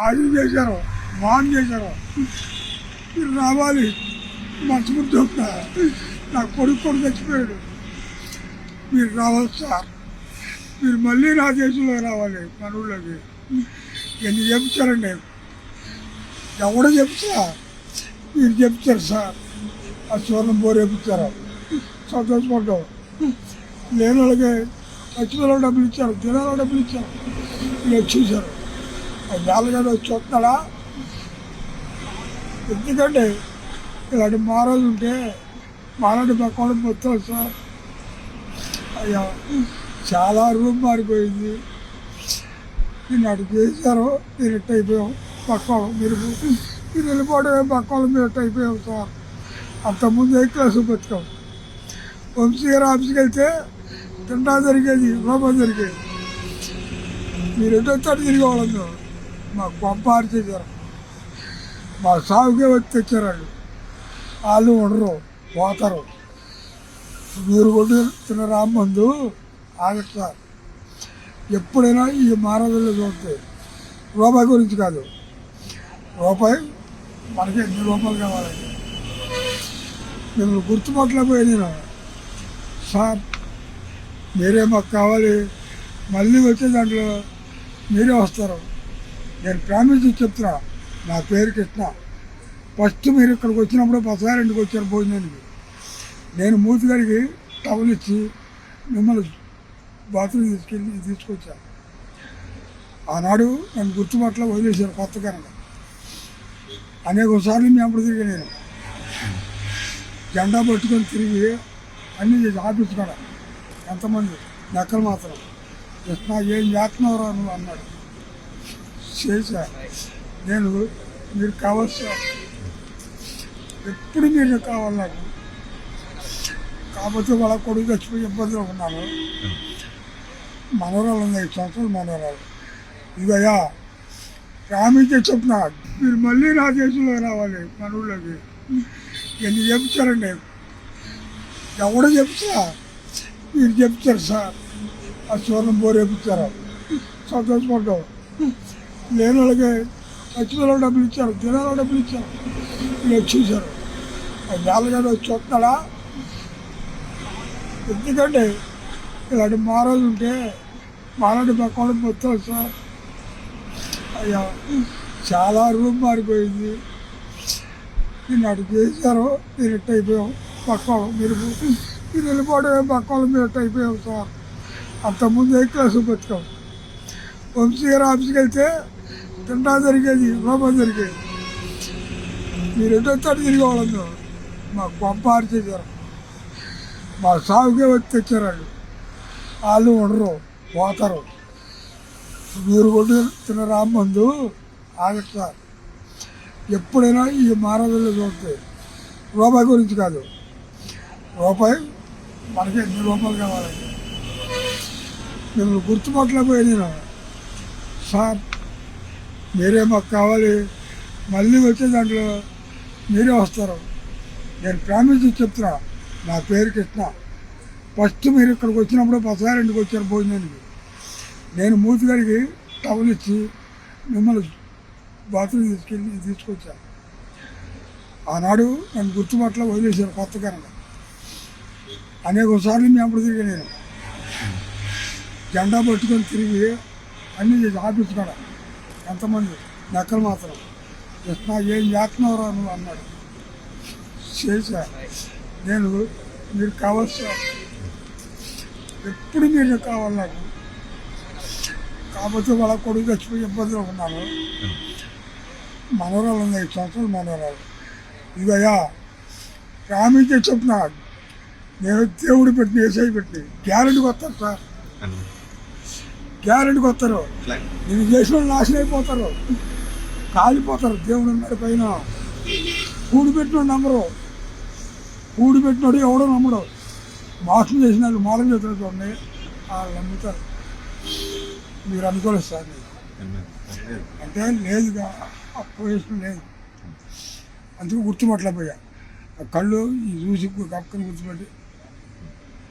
ఆది చేశారు, మాన్ చేశారు. మీరు రావాలి, మనసుకుంటూ నా కొడుకు చచ్చిపోయాడు. మీరు రావాలి సార్, మీరు మళ్ళీ నా దేశంలో రావాలి, మన ఊళ్ళోకి. ఎన్ని చెప్తారండి, ఎవడో చెప్తా, మీరు చెప్తారు సార్. ఆ స్వర్ణం బోరు చెప్తారు, సంతోషపడ్డాం. లేని వాళ్ళకి చచ్చిపోయిన డబ్బులు ఇచ్చారు, తినాల డబ్బులు ఇచ్చారు. మీరు వచ్చేసారు. వేలగాడు వచ్చి వస్తున్నాడా? ఎందుకంటే ఇలాంటి మహారాజు ఉంటే మాలాంటి పక్కన మొత్తం సార్. అయ్యా, చాలా రూమ్ మారిపోయింది. నేను అటు చేశారు, మీరు ఎట్ అయిపోయాం. పక్కన మీరు వెళ్ళిపోవడమే, పక్కన మీరు ఎట్ అయిపోయాం సార్. అంతకుముందు ఏ క్లాసు బతికాం. వంశీ గారు ఆఫీస్కి వెళ్తే తింటా జరిగేది, రూపం జరిగేది. మీరు ఎటో తిరిగి వాళ్ళందరూ మా గొప్ప చేశారు. మా సాగుకే వచ్చి తెచ్చారు. వాళ్ళు ఉండరు, పోతారు. మీరు కొట్టి తిన్న రామ్మందు ఆగదు సార్. ఎప్పుడైనా ఈ మానవుల్లో చూస్తే రూపాయి గురించి కాదు, రూపాయి మనకి ఎన్ని రూపాయలు కావాలండి. మిమ్మల్ని గుర్తుపట్టలేకపోయా నేను సార్. మీరే మాకు కావాలి, మళ్ళీ వచ్చే దాంట్లో మీరే వస్తారు. నేను ప్రామిస్ చెప్తున్నా, నా పేరు కృష్ణ. ఫస్ట్ మీరు ఇక్కడికి వచ్చినప్పుడు బసారి ఇంటికి వచ్చారు భోజనానికి. నేను మూతి గారికి టవల్ ఇచ్చి మిమ్మల్ని బాత్రూమ్ తీసుకొచ్చాను. ఆనాడు నన్ను గుర్తుపట్ల వదిలేశారు కొత్త కనుక. అనేకసార్లు మీ అప్పుడు తిరిగి నేను జెండా పట్టుకొని తిరిగి అన్నీ చేసి ఆఫీస్ కూడా ఎంతమంది లెక్కలు మాత్రం కృష్ణ ఏం చేస్తున్నావురా నువ్వు అన్నాడు. చేశా. నేను మీరు కావాలి సార్, ఎప్పుడు మీరు కావాలి నాకు. కాకపోతే వాళ్ళ కొడుకు చచ్చిపోయి ఇబ్బందిలో ఉన్నాను. మనవరాలు ఉంది, 5 సంవత్సరాలు మనవరాలు. ఇదయ్యా ప్రామిస్ చెప్తున్నా, మీరు మళ్ళీ నా దేశంలో రావాలి, మన ఊళ్ళోకి. ఎన్ని చెప్తారండి, ఎవడో చెప్తా, మీరు చెప్తారు సార్. ఆ స్వర్ణం బోరు చెప్తారు, సంతోషపడ్డాం. లేని వాళ్ళకి చచ్చిపోయిన డబ్బులు ఇచ్చారు, తినాల డబ్బులు ఇచ్చారు. మీరు వచ్చేసారు. వేలగాడు వచ్చి వస్తున్నాడా? ఎందుకంటే ఇలాంటి మహారాజు ఉంటే మాలాంటి పక్కన మొత్తం సార్. అయ్యా, చాలా రూమ్ మారిపోయింది. నేను అటు చేశారు, మీరు ఎట్ అయిపోయాం. పక్కన మీరు వెళ్ళిపోవడమే, పక్కన మీరు ఎట్ అయిపోయాం సార్. అంతకుముందు ఏ క్లాసు బతికాం. వంశీ గారు ఆఫీస్కి వెళ్తే తింటా జరిగేది, రూపం జరిగేది. మీరు ఎటో తిరిగి వాళ్ళందరూ మా గొప్ప చేశారు. మా సాగుకే వచ్చి తెచ్చారు. వాళ్ళు ఉండరు, పోతారు. మీరు కొట్టి తిన్న రామ్మందు ఆగదు సార్. ఎప్పుడైనా ఈ మానవుల్లో చూస్తే రూపాయి గురించి కాదు, రూపాయి మనకి ఎన్ని రూపాయలు కావాలండి. మిమ్మల్ని గుర్తుపట్టలేకపోయా నేను సార్. మీరే మాకు కావాలి, మళ్ళీ వచ్చే దాంట్లో మీరే వస్తారు. నేను ప్రామిస్ చెప్తున్నా, నా పేరు కృష్ణ. ఫస్ట్ మీరు ఇక్కడికి వచ్చినప్పుడు బసారి ఇంటికి వచ్చారు భోజనానికి. నేను మూతి గారికి టవల్ ఇచ్చి మిమ్మల్ని బాత్రూమ్ తీసుకొచ్చాను. ఆనాడు నన్ను గుర్తుపట్ల వదిలేశారు కొత్త కనుక. అనేకసార్లు మీ అప్పుడు తిరిగి నేను జెండా పట్టుకొని తిరిగి అన్నీ చేసి ఆఫీస్ కూడా ఎంతమంది లెక్కలు మాత్రం కృష్ణ ఏం చేస్తున్నావురా నువ్వు అన్నాడు. చేశా. నేను మీరు కావాలి సార్, ఎప్పుడు మీరు కావాలి నాకు. కాకపోతే వాళ్ళ కొడుకు చచ్చిపోయి ఇబ్బందిలో ఉన్నాను. మనవరాలు ఉంది, 5 సంవత్సరాలు మనవరాలు. ఇదయ్యా ప్రామిస్ చెప్తున్నా, నేను దేవుడు పెట్టి ఏసై పెట్టి గ్యారెంటీకి వస్తాను సార్. గ్యారెంటీకి వస్తారు. నేను చేసిన వాళ్ళు నాశనం అయిపోతారు, కాలిపోతారు. దేవుడు ఉన్నాడు పైన. కూడి పెట్టినోడు నమ్మరు, కూడి పెట్టినోడు ఎవడో నమ్మడు. మోసం చేసిన వాళ్ళు మూలం చేతులు చూడండి, వాళ్ళు నమ్ముతారు. మీరు అనుకోలేదు సార్. అంటే లేదుగా, ఆ పొజిషన్ లేదు. అందుకు గుర్తుపట్టలేకపోయా. కళ్ళు ఈ చూసి కప్పుకొని గుర్తుపెట్టి